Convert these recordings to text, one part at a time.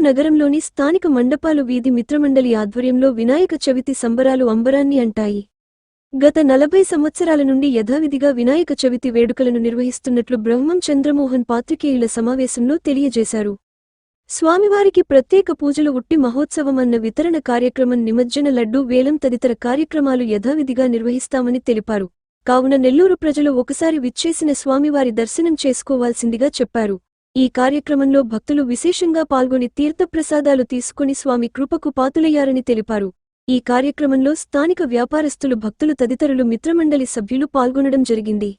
నగరంలోని స్థానిక మండపాలు వీధి మిత్రమండలి ఆధ్వర్యంలో వినాయక చవితి సంబరాలు అంబరాన్ని అంటాయి. గత 40 సంవత్సరాల నుండి యథావిధిగా వినాయక చవితి వేడుకలను నిర్వహిస్తున్నట్లు బ్రహ్మం చంద్రమోహన్ పాత్రికేయుల సమావేశంలో తెలియజేశారు. స్వామివారికి ప్రత్యేక పూజలు, ఉట్టి మహోత్సవం, అన్న వితరణ కార్యక్రమం, నిమజ్జన లడ్డూ వేలం తదితర కార్యక్రమాలు యథావిధిగా నిర్వహిస్తామని తెలిపారు. కావున నెల్లూరు ప్రజలు ఒకసారి విచ్చేసిన స్వామివారి దర్శనం చేసుకోవాల్సిందిగా చెప్పారు. ఈ కార్యక్రమంలో భక్తులు విశేషంగా పాల్గొని తీర్థప్రసాదాలు తీసుకుని స్వామి కృపకు పాతులయ్యారని తెలిపారు. ఈ కార్యక్రమంలో స్థానిక వ్యాపారస్తులు, భక్తులు తదితరులు మిత్రమండలి సభ్యులు పాల్గొనడం జరిగింది.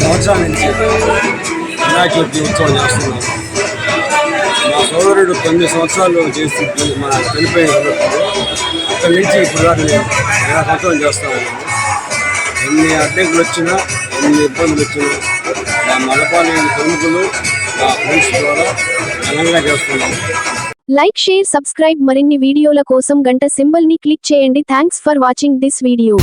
సంవత్సరాల నుంచి వినాయక చవితి ఉత్సవం చేస్తున్నాం. మా సోదరుడు 9 సంవత్సరాలు చేసి మన చనిపోయిన అక్కడి నుంచి ఇప్పుడు దాకా నేను 20 సంవత్సరాలు చేస్తున్నాను. ఎన్ని అడ్డంకులు వచ్చినా, ఎన్ని ఇబ్బందులు వచ్చినా మా మలపాలి ప్రముఖులు, మా ఫ్రెండ్స్ ద్వారా ఘనంగా చేస్తున్నాం. Like, share, subscribe. మరిన్ని వీడియోల కోసం గంట సింబల్ ని క్లిక్ చేయండి. Thanks for watching this video.